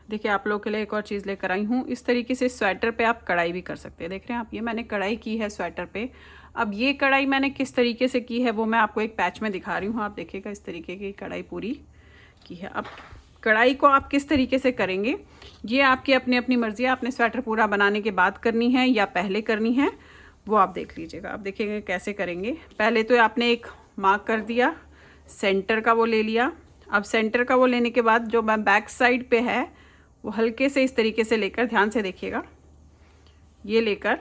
देखिए आप लोगों के लिए एक और चीज़ लेकर आई हूँ। इस तरीके से स्वेटर पे आप कढ़ाई भी कर सकते हैं। देख रहे हैं आप, ये मैंने कढ़ाई की है स्वेटर पे। अब ये कढ़ाई मैंने किस तरीके से की है वो मैं आपको एक पैच में दिखा रही हूँ। आप देखिएगा इस तरीके की कढ़ाई पूरी की है। अब कढ़ाई को आप किस तरीके से करेंगे ये आपकी अपनी अपनी मर्ज़ी है। आपने स्वेटर पूरा बनाने के बाद करनी है या पहले करनी है वो आप देख लीजिएगा। अब देखिएगा कैसे करेंगे। पहले तो आपने एक मार्क कर दिया, सेंटर का वो ले लिया। अब सेंटर का वो लेने के बाद जो मैं बैक साइड पे है वो हल्के से इस तरीके से लेकर, ध्यान से देखिएगा, ये लेकर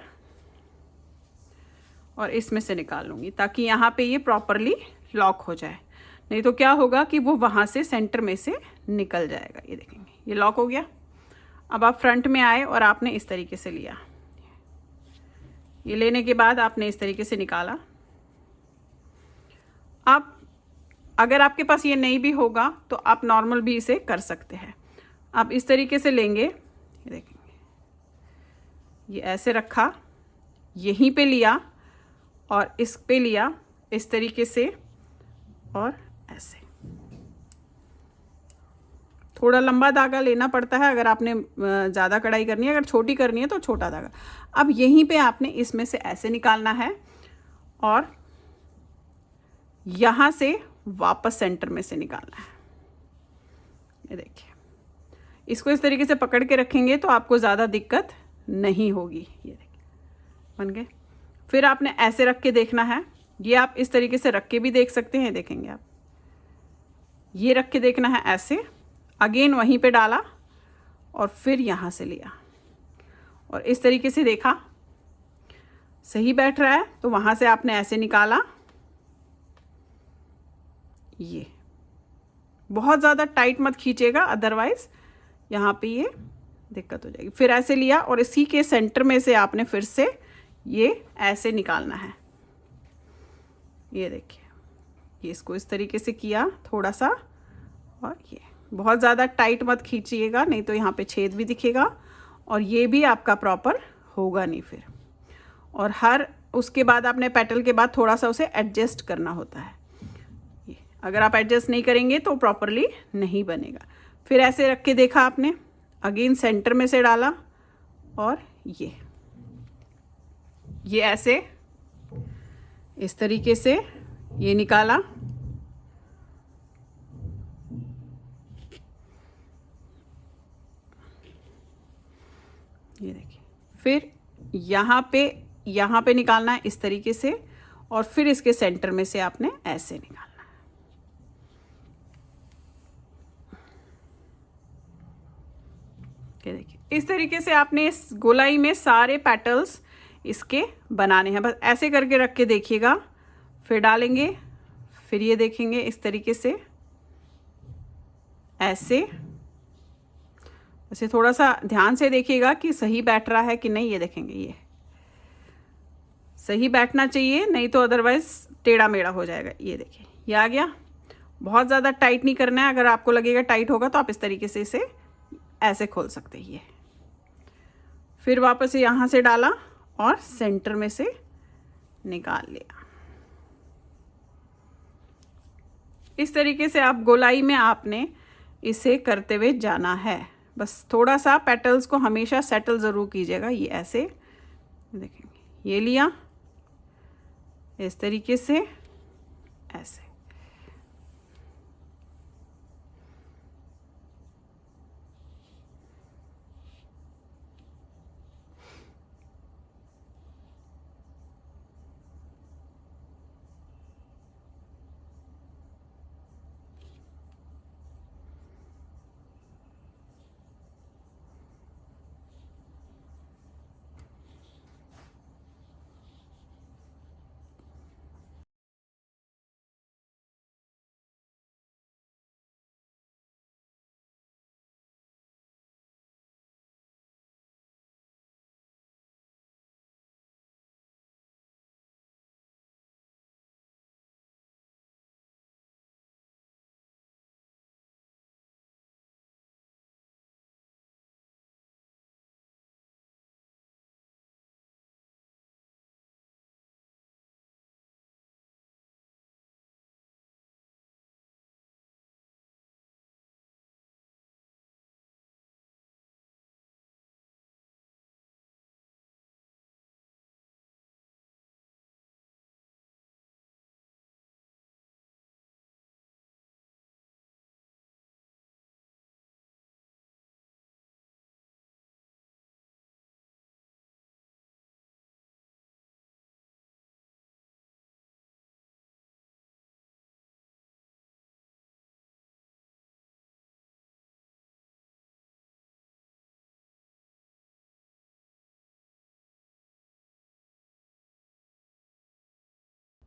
और इसमें से निकाल लूँगी ताकि यहाँ पे ये प्रॉपरली लॉक हो जाए। नहीं तो क्या होगा कि वो वहाँ से सेंटर में से निकल जाएगा। ये देखेंगे ये लॉक हो गया। अब आप फ्रंट में आए और आपने इस तरीके से लिया। ये लेने के बाद आपने इस तरीके से निकाला। आप अगर आपके पास ये नहीं भी होगा तो आप नॉर्मल भी इसे कर सकते हैं। आप इस तरीके से लेंगे, ये देखेंगे, ये ऐसे रखा, यहीं पे लिया और इस पे लिया इस तरीके से और ऐसे। थोड़ा लंबा धागा लेना पड़ता है अगर आपने ज़्यादा कढ़ाई करनी है, अगर छोटी करनी है तो छोटा धागा। अब यहीं पे आपने इसमें से ऐसे निकालना है और यहाँ से वापस सेंटर में से निकालना है। ये देखिए, इसको इस तरीके से पकड़ के रखेंगे तो आपको ज़्यादा दिक्कत नहीं होगी। ये देखिए बन गए। फिर आपने ऐसे रख के देखना है। ये आप इस तरीके से रख के भी देख सकते हैं। देखेंगे आप, ये रख के देखना है ऐसे, अगेन वहीं पे डाला और फिर यहाँ से लिया और इस तरीके से देखा सही बैठ रहा है तो वहाँ से आपने ऐसे निकाला। ये बहुत ज़्यादा टाइट मत खींचेगा, अदरवाइज यहाँ पे ये दिक्कत हो जाएगी। फिर ऐसे लिया और इसी के सेंटर में से आपने फिर से ये ऐसे निकालना है। ये देखिए, ये इसको इस तरीके से किया थोड़ा सा, और ये बहुत ज़्यादा टाइट मत खींचिएगा नहीं तो यहाँ पे छेद भी दिखेगा और ये भी आपका प्रॉपर होगा नहीं फिर। और हर उसके बाद आपने पेटल के बाद थोड़ा सा उसे एडजस्ट करना होता है। ये अगर आप एडजस्ट नहीं करेंगे तो प्रॉपरली नहीं बनेगा। फिर ऐसे रख के देखा आपने, अगेन सेंटर में से डाला और ये ऐसे इस तरीके से ये निकाला। ये देखिए, फिर यहाँ पे निकालना है इस तरीके से और फिर इसके सेंटर में से आपने ऐसे निकालना है। ये देखिए, इस तरीके से आपने इस गोलाई में सारे पेटल्स इसके बनाने हैं। बस ऐसे करके रख के देखिएगा, फिर डालेंगे, फिर ये देखेंगे इस तरीके से ऐसे। वैसे थोड़ा सा ध्यान से देखिएगा कि सही बैठ रहा है कि नहीं। ये देखेंगे, ये सही बैठना चाहिए नहीं तो अदरवाइज टेढ़ा मेढ़ा हो जाएगा। ये देखिए ये आ गया। बहुत ज़्यादा टाइट नहीं करना है। अगर आपको लगेगा टाइट होगा तो आप इस तरीके से इसे ऐसे खोल सकते हैं। ये फिर वापस यहाँ से डाला और सेंटर में से निकाल लिया। इस तरीके से आप गोलाई में आपने इसे करते हुए जाना है। बस थोड़ा सा पेटल्स को हमेशा सेटल ज़रूर कीजिएगा। ये ऐसे देखेंगे, ये लिया इस तरीके से ऐसे।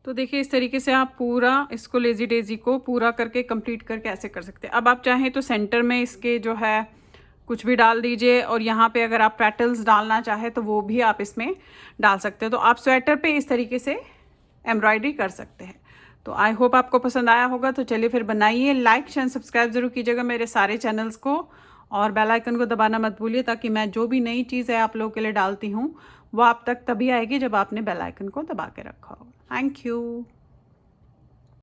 तो देखिए इस तरीके से आप पूरा इसको लेज़ी डेज़ी को पूरा करके कंप्लीट करके ऐसे कर सकते हैं। अब आप चाहें तो सेंटर में इसके जो है कुछ भी डाल दीजिए, और यहाँ पे अगर आप पेटल्स डालना चाहें तो वो भी आप इसमें डाल सकते हो। तो आप स्वेटर पे इस तरीके से एम्ब्रॉयडरी कर सकते हैं। तो आई होप आपको पसंद आया होगा। तो चलिए फिर बनाइए, लाइक शेयर सब्सक्राइब ज़रूर कीजिएगा मेरे सारे चैनल्स को, और बेल आइकन को दबाना मत भूलिए, ताकि मैं जो भी नई चीज़ है आप लोगों के लिए डालती हूँ वो आप तक तभी आएगी जब आपने बेल आइकन को दबा के रखा हो। Thank you.